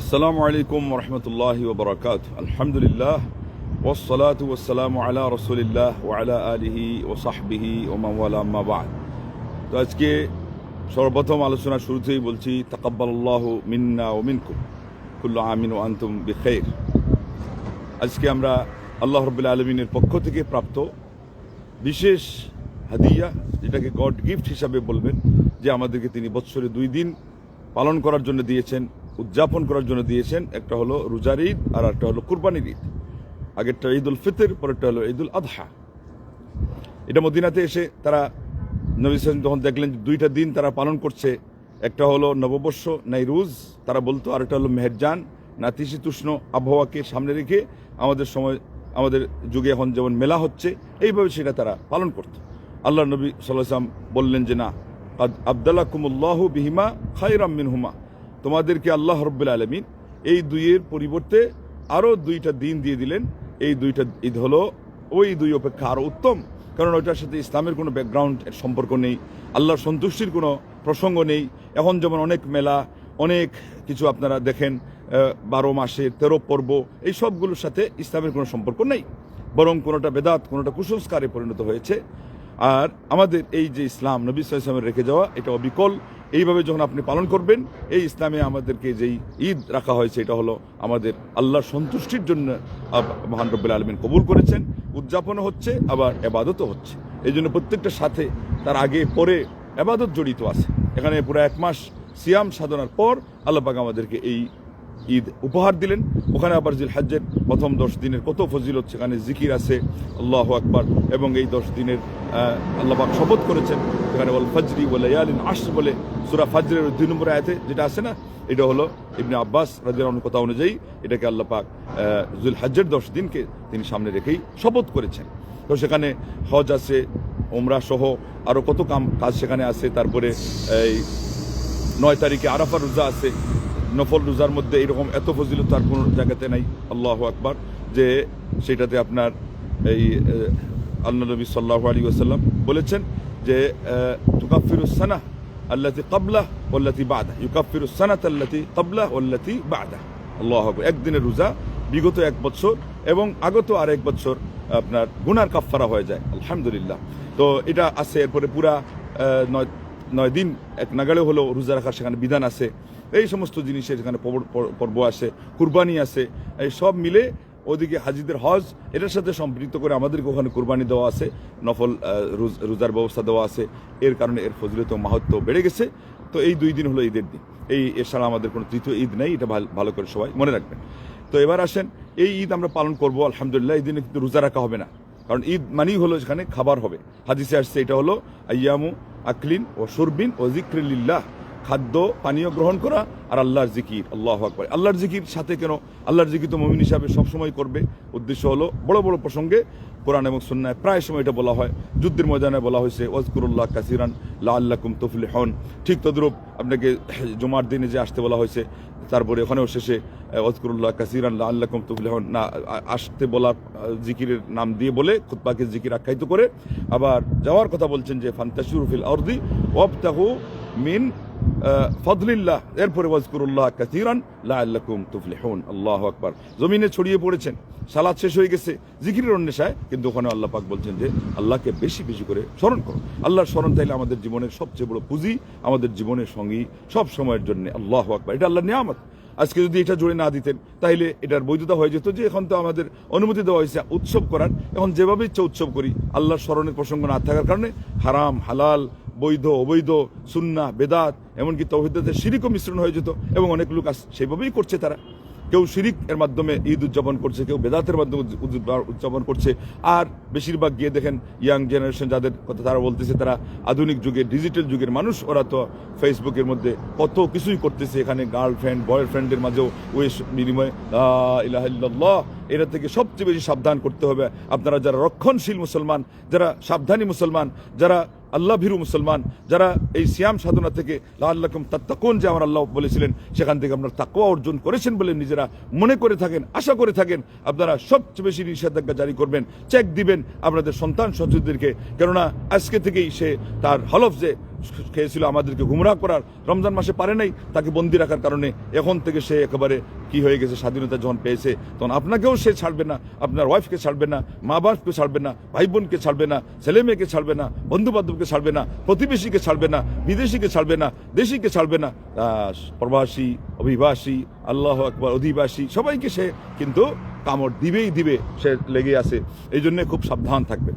আসসালামু আলাইকুম ওরহমতুল্লাহি ওবরাকাতুহু। আলহামদুলিল্লাহ ওয়াসসালাতু ওয়াসসালামু আলা রাসূলিল্লাহ ওয়া আলা আলিহি ওয়া সাহবিহি ওয়া মান ওয়ালা, আম্মা বা'দ। তো আজকে সর্বপ্রথম আলোচনা শুরুতেই বলছি, তাকাব্বালাল্লাহু মিন্না ওয়া মিনকুম, কুল্লু আমিন ওয়া আনতুম বিখাইর। আজকে আমরা আল্লাহ রাব্বুল আলামিনের পক্ষ থেকে প্রাপ্ত বিশেষ হাদিয়া, যেটাকে গড গিফট হিসাবে বলবেন, যে আমাদেরকে তিনি বৎসরে 2 দিন পালন করার জন্য দিয়েছেন, উদযাপন করার জন্য দিয়েছেন। একটা হলো রোজার ঈদ আর একটা হলো কুরবানির ঈদ। আগেরটা ঈদ উল ফিতর, পরেরটা হলো ঈদ উল আদহা। এটা মদিনাতে এসে তারা নবী সাল্লাল্লাহু আলাইহি ওয়াসাল্লাম যখন দেখলেন 2টা দিন তারা পালন করছে, একটা হলো নববর্ষ নাইরুজ তারা বলতো, আর একটা হলো মেহেরজান, নাতিশীতোষ্ণ আবহাওয়াকে সামনে রেখে আমাদের যুগে এখন যেমন মেলা হচ্ছে, এইভাবে সেটা তারা পালন করত। আল্লাহ নবী সাল্লাল্লাহু আলাইহি ওয়াসাল্লাম বললেন যে না, কাদ আবদালাকুমুল্লাহু বিহিমা খায়রাম মিনহুমা, তোমাদেরকে আল্লাহ রাব্বুল আলামিন এই 2-এর পরিবর্তে আরও 2টা দিন দিয়ে দিলেন। এই 2টা ঈদ হলো ওই 2 অপেক্ষা আরও উত্তম, কারণ ওইটার সাথে ইসলামের কোনো ব্যাকগ্রাউন্ড সম্পর্ক নেই, আল্লাহর সন্তুষ্টির কোনো প্রসঙ্গ নেই। এখন যেমন অনেক মেলা, অনেক কিছু আপনারা দেখেন 12 মাসের 13 পর্ব, এই সবগুলোর সাথে ইসলামের কোনো সম্পর্ক নেই, বরং কোনোটা বেদাত, কোনোটা কুসংস্কারে পরিণত হয়েছে। আর আমাদের এই যে ইসলাম নবী সাল্লাল্লাহু আলাইহি ওয়াসাল্লামের রেখে যাওয়া, এটা অবিকল। এইভাবে যখন আপনি পালন করবেন, এই ইসলামে আমাদেরকে যেই ঈদ রাখা হয়েছে, এটা হলো আমাদের আল্লাহর সন্তুষ্টির জন্য মহান রব্বুল আলামিন কবুল করেছেন, উদযাপনও হচ্ছে, আবার ইবাদতও হচ্ছে। এই জন্য প্রত্যেকটার সাথে তার আগে পরে ইবাদত জড়িত আছে। এখানে পুরো 1 মাস সিয়াম সাধনার পর আল্লাহ পাক আমাদেরকে এই ঈদ উপহার দিলেন। ওখানে আবার জিলহজ্জের প্রথম 10 দিনের কত ফজিলত, সেখানে জিকির আছে, আল্লাহু আকবার। এবং এই 10 দিনের আল্লাহ পাক শপথ করেছেন, সেখানে ওয়াল ফজরি ওয়া লায়ালিন আশর বলে সূরা ফজরের 2 নম্বর আয়াতে যেটা আছে না, এটা হলো ইবনে আব্বাস রাদিয়াল্লাহু আনহুর কথা অনুযায়ী এটাকে আল্লাহ পাক জিলহজ্জের 10 দিনকে তিনি সামনে রেখেই শপথ করেছেন। তো সেখানে হজ আছে, ওমরা সহ আরও কত কাজ সেখানে আছে। তারপরে এই 9 তারিখে আরাফার রোজা আছে। নফল রোজার মধ্যে এরকম এত ফজিলত আর কোনো জায়গাতে নাই, আল্লাহু আকবার, যে সেটাতে আপনার এই আল্লাহ নবী সাল্লাল্লাহু আলাইহি ওয়াসাল্লাম বলেছেন যে তুকাফিরুস সানাহ আল্লাতী ক্বাবলাহ ওয়াল্লাতী বা'দাহ, ইউকাফিরুস সানাত আল্লাতী ক্বাবলাহ ওয়াল্লাতী বা'দাহ। আল্লাহু আকবার। একদিনের রোজা বিগত 1 বছর এবং আগত আর 1 বছর আপনার গুনার কাফফারা হয়ে যায়, আলহামদুলিল্লাহ। তো এটা আছে। এরপরে পুরা 9 দিন এক নাগাড়ে হলো রোজা রাখার সেখানে বিধান আছে। এই সমস্ত জিনিসের এখানে পর্ব আছে, কুরবানি আছে। এই সব মিলে ওদিকে হাজিদের হজ, এটার সাথে সম্পৃক্ত করে আমাদেরকে ওখানে কুরবানি দেওয়া আছে, নফল রোজার ব্যবস্থা দেওয়া আছে। এর কারণে এর ফজিলত ও মাহাত্ম্য বেড়ে গেছে। তো এই 2 দিন হলো ঈদের দিন। এছাড়া আমাদের কোনো তৃতীয় ঈদ নেই, এটা ভালো করে সবাই মনে রাখবেন। তো এবার আসেন, এই ঈদ আমরা পালন করবো আলহামদুলিল্লাহ। এই দিনে কিন্তু রোজা রাখা হবে না, কারণ ঈদ মানেই হলো যেখানে খাবার হবে। হাদিসে আসছে এটা হলো আইয়ামু আকলিন ও শুরবিন ও যিকরিল্লাহ, খাদ্য পানীয় গ্রহণ করা আর আল্লাহর জিকির। আল্লাহু আকবার। আল্লাহর জিকির সাথে কেন? আল্লাহর জিকির তো মুমিন হিসাবে সবসময় করবে। উদ্দেশ্য হলো বড় বড় প্রসঙ্গে কোরআন এবং সুন্নায় প্রায় সময় এটা বলা হয়। যুদ্ধের ময়দানে বলা হয়েছে ওয়াজকুরুল্লাহ কাসিরান লাআল্লাকুম তুফলিহুন। ঠিক তদ্রূপ আপনাকে জুমার দিনে যে আসতে বলা হয়েছে, তারপরে ওখানেও শেষে ওয়াজকুরুল্লাহ কাসিরান লাআল্লাকুম তুফলিহুন না আসতে বলা, জিকিরের নাম দিয়ে বলে খুতবাকে জিকির আখ্যায়িত করে আবার যাওয়ার কথা বলছেন যে ফান্তাশিরু ফিল আরদি ওয়াবতাগু মিন ফদলিল্লাহ। এরপরে ওয়াজকুরুল্লাহ কাসীরান লাআল্লাকুম তুফলিহুন। আল্লাহু আকবার। জমিনে ছড়িয়ে পড়েছেন, সালাত শেষ হয়ে গেছে জিকিরের অন্বেষায়, কিন্তু ওখানে আল্লাহ পাক বলছেন যে আল্লাহকে বেশি বেশি করে স্মরণ করো। আল্লাহর স্মরণ তাইলে আমাদের জীবনের সবচেয়ে বড় পুঁজি, আমাদের জীবনের সঙ্গী সব সময়ের জন্য। আল্লাহু আকবার। এটা আল্লাহর নিয়ামত। আজকে যদি এটা জোরে না দিতেন তাহলে এটার বৈধতা হয়ে যেত যে এখন তো আমাদের অনুমতি দেওয়া হয়েছে উৎসব করার, এখন যেভাবে ইচ্ছা উৎসব করি। আল্লাহর স্মরণের প্রসঙ্গ না থাকার কারণে হারাম হালাল, বৈধ অবৈধ, সুন্নাহ বেদাত, এমনকি তাওহীদের শিরিকও মিশ্রণ হয়ে যেত। এবং অনেক লোক সেভাবেই করছে। তারা কেউ শিরিক এর মাধ্যমে ঈদ উদযাপন করছে, কেউ বেদাতের মাধ্যমে উদযাপন করছে। আর বেশিরভাগ গিয়ে দেখেন ইয়াং জেনারেশন যাদের কথা তারা বলতেছে তারা আধুনিক যুগের ডিজিটাল যুগের মানুষ। ওরা তো ফেসবুকের মধ্যে কত কিছুই করতেছে। এখানে গার্লফ্রেন্ড বয়ফ্রেন্ডের মাঝেও ওই বিনিময়ে লা ইলাহা ইল্লাল্লাহ। এরা থেকে সবচেয়ে বেশি সাবধান করতে হবে আপনারা, যারা রক্ষণশীল মুসলমান, যারা সাবধানী মুসলমান, যারা আল্লাহ ভীরু মুসলমান যারা এই সিয়াম সাধনা থেকে লাআল্লাকুম তাত্তাকুন যে আমার আল্লাহ বলেছিলেন, সেখান থেকে আপনারা তাকওয়া অর্জন করেছেন বলে নিজেরা মনে করে থাকেন, আশা করে থাকেন, আপনারা সবচেয়ে বেশি নিষেধাজ্ঞা জারি করবেন, চেক দিবেন আপনাদের সন্তান সন্ততিদেরকে। কেননা আজকে থেকেই সে তার হলফ যে খেয়েছিল আমাদেরকে গুমরাহ করার, রমজান মাসে পারে নাই, তাকে বন্দি রাখার কারণে এখন থেকে সে একেবারে কি হয়ে গেছে, স্বাধীনতা যখন পেয়েছে তখন আপনাকেও সে ছাড়বে না, আপনার ওয়াইফকে ছাড়বে না, মা বাপকে ছাড়বে না, ভাই বোনকে ছাড়বে না, ছেলে মেয়েকে ছাড়বে না, বন্ধু বান্ধবকে ছাড়বে না, প্রতিবেশীকে ছাড়বে না, বিদেশিকে ছাড়বে না, দেশিকে ছাড়বে না, প্রবাসী, অভিবাসী, আল্লাহ আকবার, অধিবাসী, সবাইকে সে কিন্তু কামড় দিবেই দিবে, সে লেগে আছে। এই জন্য খুব সাবধান থাকবে।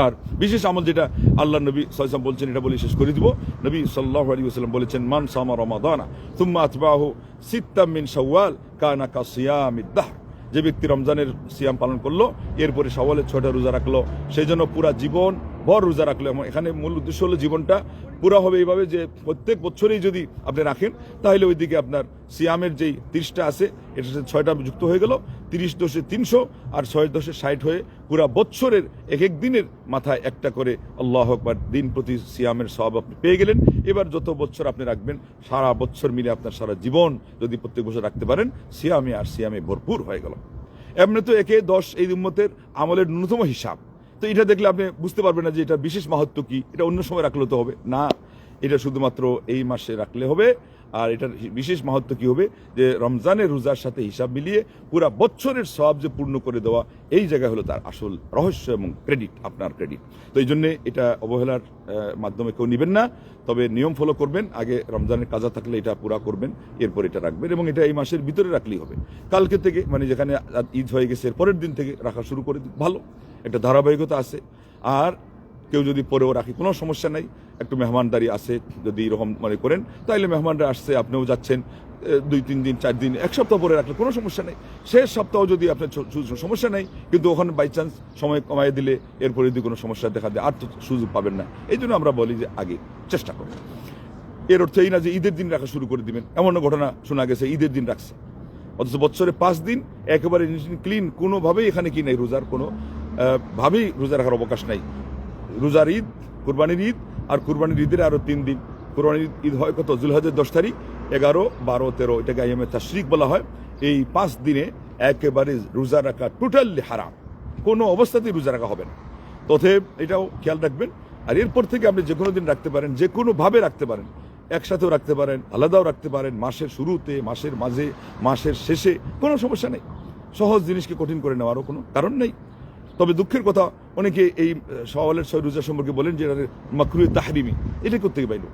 আর বিশেষ আমল যেটা আল্লাহ নবী সাল্লাল্লাহু আলাইহি ওয়াসাল্লাম বলছেন, এটা বলে শেষ করে দিব। নবী সাল্লাল্লাহু আলাইহি ওয়াসাল্লাম বলেছেন, মান সামা রমাদানা সুম্মা আতবাহু সিত্তাম মিন শাওয়াল কানা কাসিয়ামিদ দাহর। যে ব্যক্তি রমজানের সিয়াম পালন করলো, এরপরে শাওয়ালের 6টা রোজা রাখলো, সেই জন্য পুরা জীবন ভর রোজা রাখলো। এবং এখানে মূল উদ্দেশ্য হলো জীবনটা পুরা হবে এইভাবে যে প্রত্যেক বছরেই যদি আপনি রাখেন, তাহলে ওইদিকে আপনার সিয়ামের যেই 30টা আছে, এটার সাথে 6টা যুক্ত হয়ে গেল, 30 দশে 300 আর 6 দশে 60 হয়ে পুরা বছরের এক এক দিনের মাথায় একটা করে আল্লাহু আকবার দিন প্রতি সিয়ামের সওয়াব আপনি পেয়ে গেলেন। এবার যত বছর আপনি রাখবেন, সারা বছর মিলে আপনার সারা জীবন যদি প্রত্যেক বছর রাখতে পারেন, সিয়ামে আর সিয়ামে ভরপুর হয়ে গেল। এমনি তো 1-10 এই উম্মতের আমলের ন্যূনতম হিসাব। তো এটা দেখলে আপনি বুঝতে পারবেন না যে এটা বিশেষ মাহাত্ম্য কি, এটা অন্য সময় রাখলে তো হবে না, এটা শুধুমাত্র এই মাসে রাখলে হবে। আর এটার বিশেষ মাহাত্ম্য কি হবে, যে রমজানের রোজার সাথে হিসাব মিলিয়ে পুরা বছরের সওয়াব যে পূর্ণ করে দেওয়া, এই জায়গা হলো তার আসল রহস্য এবং ক্রেডিট, আপনার ক্রেডিট। তো এই জন্যে এটা অবহেলার মাধ্যমে কেউ নেবেন না, তবে নিয়ম ফলো করবেন। আগে রমজানের কাজা থাকলে এটা পুরা করবেন, এরপর এটা রাখবেন, এবং এটা এই মাসের ভিতরে রাখলেই হবে। কালকে থেকে মানে যেখানে ঈদ হয়ে গেছে, পরের দিন থেকে রাখা শুরু করে ভালো, একটা ধারাবাহিকতা আছে। আর কেউ যদি পরেও রাখি কোনো সমস্যা নাই, একটু মেহমানদারি আছে যদি এরকম মনে করেন, তাইলে মেহমানরা আসছে, আপনিও যাচ্ছেন, 2-3 দিন 4 দিন 1 সপ্তাহ পরে রাখলে কোনো সমস্যা নেই। শেষ সপ্তাহ যদি আপনার সমস্যা নেই, কিন্তু ওখানে বাই চান্স সময় কমাই দিলে এরপরে যদি কোনো সমস্যা দেখা দেয়, আর তো সুযোগ পাবেন না। এই জন্য আমরা বলি যে আগে চেষ্টা করুন। এর অর্থ এই না যে ঈদের দিন রাখা শুরু করে দিবেন, এমন ঘটনা শোনা গেছে ঈদের দিন রাখছে, অথচ বছরে 5 দিন একেবারে ক্লিন, কোনোভাবেই এখানে কি নাই, রোজার কোনো ভাবেই রোজা রাখার অবকাশ নাই। রোজার ঈদ, কুরবানির ঈদ, আর কুরবানির ঈদের আরো 3 দিন। কুরবানির ঈদ হয় কত, যুলহজ্জের 10 তারিখ, 11, 12, 13, এটাকে আইয়ামে তাশরিক বলা হয়। এই 5 দিনে একেবারে রোজা রাখা টোটালি হারাম, কোনো অবস্থাতেই রোজা রাখা হবে না। তথেব এটাও খেয়াল রাখবেন। আর এরপর থেকে আপনি যে কোনো দিন রাখতে পারেন, যে কোনোভাবে রাখতে পারেন, একসাথেও রাখতে পারেন, আলাদাও রাখতে পারেন, মাসের শুরুতে, মাসের মাঝে, মাসের শেষে, কোনো সমস্যা নেই। সহজ জিনিসকে কঠিন করে নেওয়ারও কোনো কারণ নেই। তবে দুঃখের কথা, অনেকে এই শাওয়ালের 6 রোজা সম্পর্কে বলেন যে এটা মাকরুহে তাহরিমি, এটা কোত্থেকে পাইল?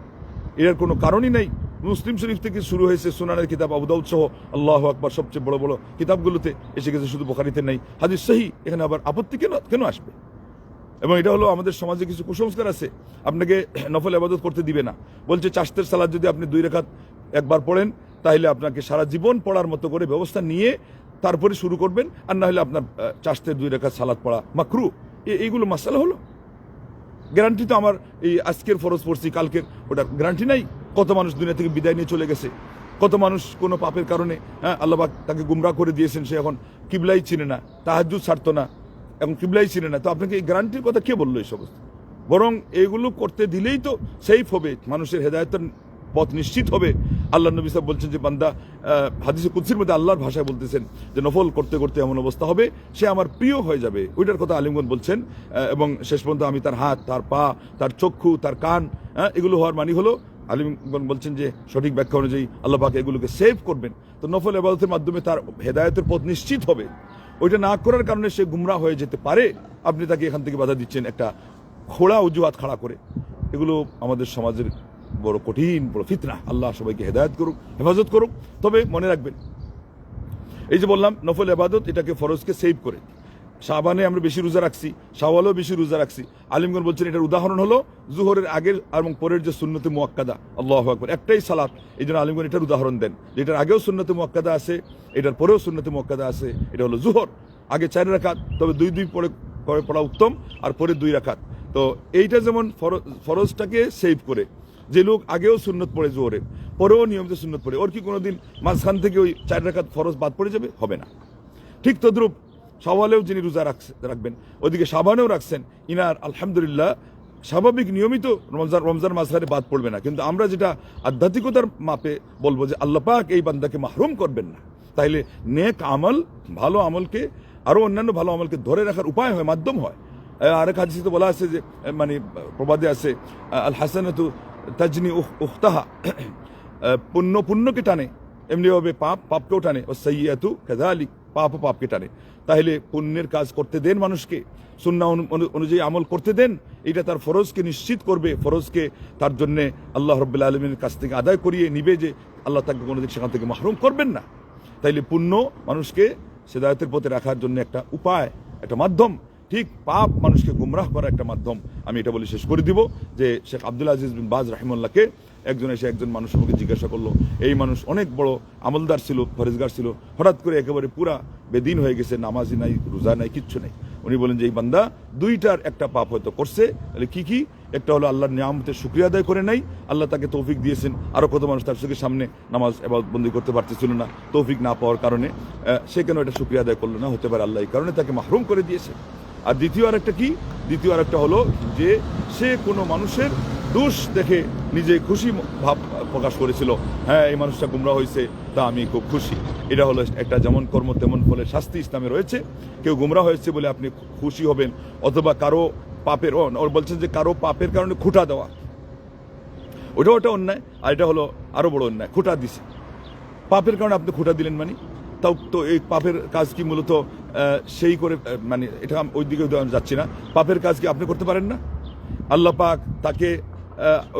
এর কোনো কারণই নাই। মুসলিম শরীফ থেকে শুরু হয়েছে, সুনানের কিতাব, আবু দাউদ সহ আল্লাহু আকবার সবচেয়ে বড় বড় কিতাবগুলোতে এসে গেছে, শুধু বুখারীতে নাই। হাদিস সহিহ, এখানে আবার আপত্তি কেন আসবে? এবং এটা হলো আমাদের সমাজে কিছু কুসংস্কার আছে, আপনাকে নফল ইবাদত করতে দিবে না। বলছে চাশতের সালাত যদি আপনি 2 রাকাত একবার পড়েন, তাহলে আপনাকে সারা জীবন পড়ার মতো করে ব্যবস্থা নিয়ে তারপরে শুরু করবেন, আর না হলে আপনার চাশতের 2 রাকাত সালাত পড়া মাকরু। এইগুলো মাসালা হলো। গ্যারান্টি তো আমার এই আজকের ফরজ পড়ছি, কালকের ওটার গ্যারান্টি নাই। কত মানুষ দুনিয়া থেকে বিদায় নিয়ে চলে গেছে, কত মানুষ কোনো পাপের কারণে আল্লাহ পাক তাকে গুমরাহ করে দিয়েছেন, সে এখন কিবলাই চিনে না, তাহাজ্জুদ ছাড়তো না, এখন কিবলাই চিনে না। তো আপনাকে এই গ্যারান্টির কথা কে বললো এই সমস্ত? বরং এইগুলো করতে দিলেই তো সেফ হবে, মানুষের হেদায়েতের পথ নিশ্চিত হবে। আল্লাহ নবী সাহেব বলছেন যে বান্দা, হাদিসে কুদসির মধ্যে আল্লাহর ভাষায় বলতেছেন যে নফল করতে করতে এমন অবস্থা হবে সে আমার প্রিয় হয়ে যাবে। ওইটার কথা আলিমগণ বলছেন। এবং শেষ পর্যন্ত আমি তার হাত, তার পা, তার চক্ষু, তার কান, এগুলো হওয়ার মানে হলো, আলিমগণ বলছেন যে সঠিক ব্যাখ্যা অনুযায়ী আল্লাহ পাক এগুলোকে সেভ করবেন। তো নফল ইবাদতের মাধ্যমে তার হেদায়েতের পথ নিশ্চিত হবে। ওইটা না করার কারণে সে গুমরাহ হয়ে যেতে পারে, আপনি তাকে এখান থেকে বাধা দিচ্ছেন একটা খোড়া অজুহাত খাড়া করে। এগুলো আমাদের সমাজের বড় কঠিন, বড় ফিতনা। আল্লাহ সবাইকে হেদায়েত করুক, হেফাজত করুক। তবে মনে রাখবেন, এই যে বললাম নফল ইবাদত, এটাকে ফরজকে সেভ করে। শাবানে আমরা বেশি রোজা রাখছি, শাওয়ালেও বেশি রোজা রাখছি। আলিমগণ বলছেন এটার উদাহরণ হলো জুহরের আগের এবং পরের যে সুন্নতে মুআক্কাদা, আল্লাহু আকবার, একটাই সালাত। এই জন্য আলিমগণ এটার উদাহরণ দেন, যেটার আগেও সুন্নতে মুআক্কাদা আছে, এটার পরেও সুন্নতে মুআক্কাদা আছে। এটা হলো জুহর, আগে 4 রাকাত, তবে 2 পরে পড়া উত্তম, আর পরে 2 রাকাত। তো এইটা যেমন ফরজটাকে সেভ করে, যে লোক আগেও সুন্নত পড়ে জোহরের, পরেও নিয়মিত সুন্নত পড়ে, ওর কি কোনোদিন মাঝখান থেকে ওই 4 রাকাত ফরজ বাদ পড়ে যাবে? হবে না। ঠিক তদ্রূপ শাওয়ালেও যিনি রোজা রাখবেন, ওদিকে শাবানেও রাখছেন, ইনার আলহামদুলিল্লাহ স্বাভাবিক নিয়মিত রমজান মাসহারে বাদ পড়বে না, কিন্তু আমরা যেটা আধ্যাত্মিকতার মাপে বলবো যে আল্লাহ পাক এই বান্দাকে মাহরুম করবেন না। তাইলে নেক আমল, ভালো আমলকে, আরো অন্যান্য ভালো আমলকে ধরে রাখার উপায় হয়, মাধ্যম হয়। আরেক হাদিসে বলা আছে যে, মানে প্রবাদে আছে, আল হাসানাতু তাজনি উখতাহা, পুণ্যকে টানে, এমনিভাবে পাপকেও টানে, ও সাইয়্যাতু কাযালিক, পাপকে টানে। তাহলে পুণ্যের কাজ করতে দেন মানুষকে, সুন্নাহ অনুযায়ী আমল করতে দেন, এটা তার ফরজকে নিশ্চিত করবে, ফরজকে তার জন্য আল্লাহ রাব্বুল আলামিনের কাছ থেকে আদায় করিয়ে নিবে, যে আল্লাহ তাকে কোনোদিন সেখান থেকে মাহরুম করবেন না। তাইলে পুণ্য মানুষকে হিদায়াতের পথে রাখার জন্য একটা উপায়, একটা মাধ্যম, ঠিক পাপ মানুষকে গুমরাহ করার একটা মাধ্যম। আমি এটা বলে শেষ করে দিব যে শেখ আব্দুল আজিজ বিন বাজ রাহিমাহুল্লাহকে একজন এসে একজন মানুষ আমাকে জিজ্ঞাসা করলো, এই মানুষ অনেক বড় আমলদার ছিল, ফরেজগার ছিল, হঠাৎ করে একেবারে পুরা বেদিন হয়ে গেছে, নামাজি নাই, রোজা নাই, কিচ্ছু নেই। উনি বলেন যে এই বান্দা দুইটার একটা পাপ হয়তো করছে। তাহলে কি? একটা হলো আল্লাহর নিয়ামতের শুকরিয়া আদায় করে নাই, আল্লাহ তাকে তৌফিক দিয়েছেন। আরো কত মানুষ তার চোখের সামনে নামাজ ইবাদত বন্দি করতে পারতেছিল না, তৌফিক না পাওয়ার কারণে। সে কেন এটা শুকরিয়া আদায় করলো না? হতে পারে আল্লাহ এই কারণে তাকে মাহরুম করে দিয়েছে। আর দ্বিতীয় আরেকটা হলো যে সে কোনো মানুষের দোষ দেখে নিজে খুশি ভাব প্রকাশ করেছিল, হ্যাঁ এই মানুষটা গুমরাহ হয়েছে, তা আমি খুব খুশি। এটা হলো একটা যেমন কর্ম তেমন ফলের শাস্তি ইসলামে রয়েছে। কেউ গুমরাহ হয়েছে বলে আপনি খুশি হবেন, অথবা কারো পাপের, ওর বলছেন যে কারো পাপের কারণে খুঁটা দেওয়া, ওটা অন্যায়। আর এটা হলো আরো বড় অন্যায়, খুঁটা দিছে, পাপের কারণে আপনি খুঁটা দিলেন, মানে তাও তো এই পাপের কাজ কি মূলত সেই করে, মানে এটা ওই দিকে যাচ্ছি না, পাপের কাজ কি আপনি করতে পারেন না? আল্লাহ পাক তাকে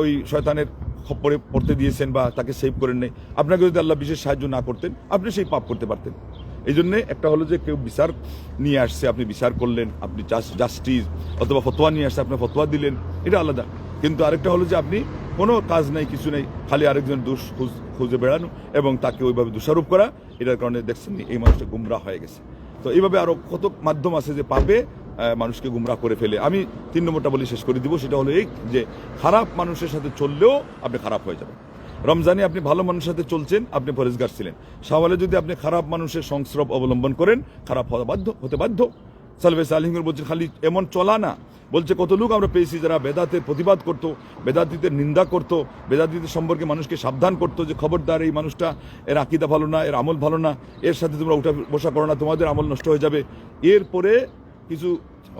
ওই শয়তানের খপ্পরে পড়তে দিয়েছেন বা তাকে সেভ করেন নাই, আপনাকে যদি আল্লাহ বিশেষ সাহায্য না করতেন আপনি সেই পাপ করতে পারতেন। এই জন্যে একটা হলো যে কেউ বিচার নিয়ে আসছে, আপনি বিচার করলেন, আপনি জাস্টিস অথবা ফতোয়া নিয়ে আসছে, আপনি ফতোয়া দিলেন, এটা আলাদা। কিন্তু আরেকটা হলো যে আপনি কোনো কাজ নাই, কিছু নেই, খালি আরেকজন দোষ খুঁজে বেড়ানো এবং তাকে ওইভাবে দোষারোপ করা, এটার কারণে দেখছেন এই মানুষটা গুমরাহ হয়ে গেছে। তো এইভাবে আরো কত মাধ্যম আছে যে পাপে মানুষকে গুমরাহ করে ফেলে। আমি 3 নম্বরটা বলে শেষ করে দিব, সেটা হলো এই যে খারাপ মানুষের সাথে চললেও আপনি খারাপ হয়ে যাবেন। রমজানে আপনি ভালো মানুষের সাথে চলছেন, আপনি পরেজগার ছিলেন, শাওয়ালে যদি আপনি খারাপ মানুষের সংস্রব অবলম্বন করেন, খারাপ হতে বাধ্য। সালফে সালিহিন বলছে খালি এমন চলা না, বলছে কত লোক আমরা পেয়েছি যারা বেদাতের প্রতিবাদ করতো, বেদাতীদের নিন্দা করতো, বেদাতীদের সম্পর্কে মানুষকে সাবধান করতো যে খবরদার এই মানুষটা, এর আকীদা ভালো না, এর আমল ভালো না, এর সাথে তোমরা উঠা বসা করো না, তোমাদের আমল নষ্ট হয়ে যাবে। এরপরে কিছু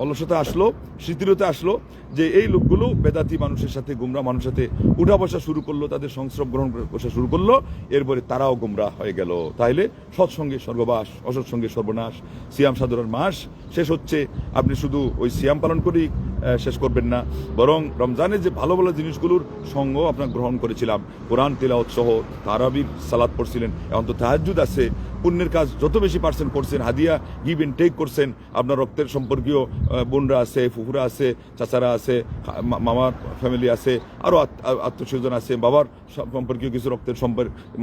অলসতা আসলো, শিথিলতা আসলো, যে এই লোকগুলো বেদাতি মানুষের সাথে, গুমরা মানুষের সাথে উঠা বসা শুরু করলো, তাদের সংস্রব গ্রহণ করে বসা শুরু করলো, এরপরে তারাও গুমরা হয়ে গেল। তাইলে সৎসঙ্গে স্বর্গবাস, অসৎসঙ্গে সর্বনাশ। সিয়াম সাধনার মাস শেষ হচ্ছে, আপনি শুধু ওই সিয়াম পালন করেই শেষ করবেন না, বরং রমজানের যে ভালো ভালো জিনিসগুলোর সঙ্গ আপনার গ্রহণ করেছিলাম, কোরআন তিলাওয়াত সহ তারাবির সালাত পড়ছিলেন, এখন তো তাহাজ্জুদ আছে, পুণ্যের কাজ যত বেশি পারছেন করছেন, হাদিয়া গিভ এন্ড টেক করছেন, আপনার রক্তের সম্পর্কীয় বোনরা আছে, ফুফুরা আছে, চাচারা আছে, মামার ফ্যামিলি আছে, আরও আত্মীয়স্বজন আছে, বাবার সম্পর্কীয় কিছু রক্তের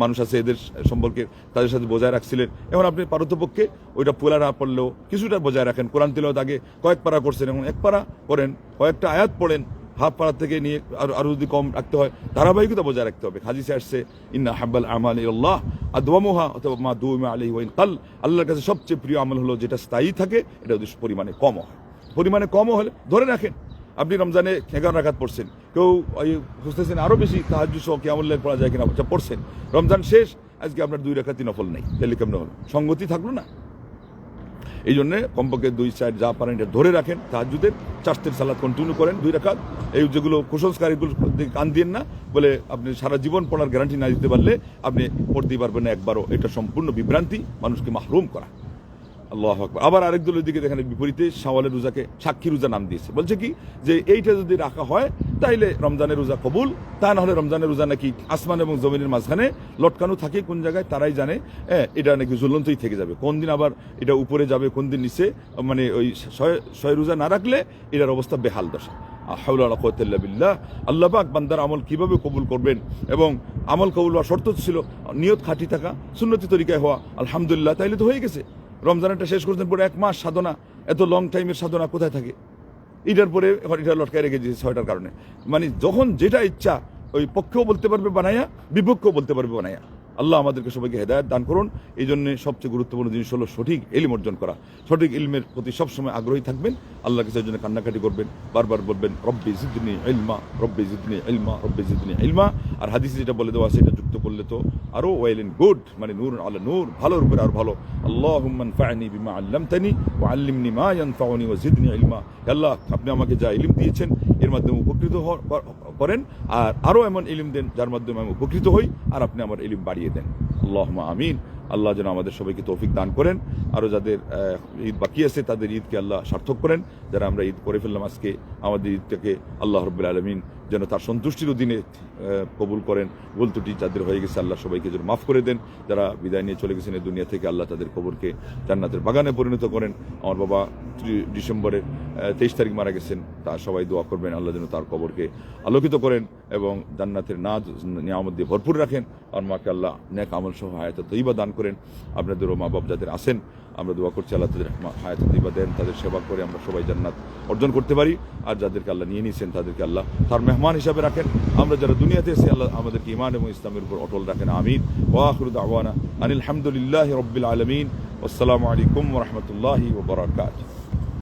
মানুষ আছে, এদের সম্পর্কে তাদের সাথে বজায় রাখছিলেন। এখন আপনি পারতপক্ষে ওইটা পুরা না পড়লেও কিছুটা বজায় রাখেন। কোরআন তিলাওয়াত আগে কয়েক পারা করছেন, এখন 1 পারা করেন, কয়েকটা আয়াত পড়েন, হাফ পাড়া থেকে নিয়ে আরো যদি কম রাখতে হয়, ধারাবাহিকতা বজায় রাখতে হবে। হাদিসে আসছে ইন্না হাব্বাল আমাল ইলাল্লাহ আদওয়ামুহা অথবা মা দুইমা আলাইহি ওয়া ইন কাল, আল্লাহর কাছে সবচেয়ে প্রিয় আমল হলো যেটা স্থায়ী থাকে, এটা যদি পরিমাণে কম হয়, পরিমাণে কম হলে ধরে রাখেন। আপনি রমজানে 11 রাকাত পড়ছেন, কেউ খুঁজতেছেন আরো বেশি তাহাজ্জুদ সহ কিয়ামুল লাইল পড়া যায় কিনা, পড়ছেন, রমজান শেষ, আজকে আপনার 2 রাকাতই নফল নেই, তাহলে কেমন হলো? সঙ্গতি থাকলো না। এই জন্য কমপক্ষে 2-4 যা পারেন এটা ধরে রাখেন। তাহাজ্জুদের 4 সালাত কন্টিনিউ করেন, 2 রাকাত। এই যেগুলো কুসংস্কারীগুলো কান দিয়েন না, বলে আপনি সারা জীবন পড়ার গ্যারান্টি না দিতে পারলে আপনি পড়তেই পারবেন না একবারও, এটা সম্পূর্ণ বিভ্রান্তি, মানুষকে মাহরুম করা। আল্লাহু আকবার। আবার আরেক দলের দিকে দেখেন বিপরীতে শাওয়ালের রোজাকে সাক্ষী রোজা নাম দিয়েছে, বলছে কি যে এইটা যদি রাখা হয় তাইলে রমজানের রোজা কবুল, তা না হলে রমজানের রোজা নাকি আসমান এবং জমিনের মাঝখানে লটকানো থাকে, কোন জায়গায় তারাই জানে, এটা নাকি ঝুলন্তই থেকে যাবে, কোন দিন আবার এটা উপরে যাবে, কোন দিন নিচে, মানে ওই 6 রোজা না রাখলে এটার অবস্থা বেহাল দশা। আল্লাহ পাক বান্দার আমল কিভাবে কবুল করবেন, এবং আমল কবুল হওয়ার শর্ত ছিল নিয়ত খাঁটি থাকা, সুন্নতি তরিকায় হওয়া। আলহামদুলিল্লাহ, তাইলে তো হয়ে গেছে। রমজানটা শেষ করতেন পরে 1 মাস সাধনা, এত লং টাইমের সাধনা কোথায় থাকে? এটার পরে এখন এটা লটকায় রেখে দিয়েছে 6টার কারণে। মানে যখন যেটা ইচ্ছা ওই পক্ষেও বলতে পারবে বানাইয়া, বিপক্ষেও বলতে পারবে বানাইয়া। আল্লাহ আমাদেরকে সবাইকে হেদায়েত দান করুন। এই জন্য সবচেয়ে গুরুত্বপূর্ণ জিনিস হলো সঠিক ইলম অর্জন করা। সঠিক ইলমের প্রতি সবসময় আগ্রহী থাকবেন, আল্লাহ কাছে জন্য কান্নাকাটি করবেন, বারবার বলবেন রব্বি জিদনি ইলমা, রব্বি জিদনি ইলমা, রব্বি জিদনি ইলমা। আর হাদিসে যেটা বলে দেওয়া সেটা যুক্ত করলে তো আরো ওয়েল এন্ড গুড, মানে নূর আলা নূর, ভালোর উপরে আর ভালো। আল্লাহুম্মা আনফা'নি বিমা আল্লামতানি ওয়া আল্লিমনি মা ইয়ানফাউনি ওয়া জিদনি ইলমা। আল্লাহ, আপনি আমাকে যা ইলম দিয়েছেন এর মাধ্যমে উপকৃত করেন, আর আরো এমন ইলম দেন যার মাধ্যমে আমি উপকৃত হই, আর আপনি আমার ইলম বাড়িয়ে দেন। আল্লাহুম্মা আমিন। আল্লাহ যেন আমাদের সবাইকে তৌফিক দান করেন। আরও যাদের ঈদ বাকি আছে তাদের ঈদকে আল্লাহ সার্থক করেন। যারা আমরা ঈদ করে ফেললাম আজকে, আমাদের ঈদটাকে আল্লাহ রাব্বুল আলামিন যেন তার সন্তুষ্টির দিনে কবুল করেন। ভুল ত্রুটি যাদের হয়ে গেছে আল্লাহ সবাইকে যেন মাফ করে দেন। যারা বিদায় নিয়ে চলে গেছেন এই দুনিয়া থেকে, আল্লাহ তাদের কবরকে জান্নাতের বাগানে পরিণত করেন। আমার বাবা ডিসেম্বরের 23 তারিখ মারা গেছেন, তার সবাই দোয়া করবেন আল্লাহ যেন তার কবরকে আলোকিত করেন এবং জান্নাতের নিয়ামত দিয়ে ভরপুর রাখেন। আর মাকে আল্লাহ নেক আমল সহ হায়াতে তৈবা দান করেন। আপনাদেরও মা বাপ যাদের আছেন, আমরা দোয়া করছি আল্লাহ তাদের হায়াতে তৈবা দেন, তাদের সেবা করে আমরা সবাই জান্নাত অর্জন করতে পারি। আর যাদেরকে আল্লাহ নিয়ে নিয়েছেন তাদেরকে আল্লাহ তার মেহমান হিসাবে রাখেন। আমরা যারা দুনিয়াতে এসে আল্লাহ আমাদেরকে ঈমান এবং ইসলামের উপর অটল রাখেন। আমিন। ওয়া আখিরু দাওয়ানা আনিল হামদুলিল্লাহি রাব্বিল আলামিন। আসসালামু আলাইকুম ওয়া রাহমাতুল্লাহি ওয়া বারাকাতুহু।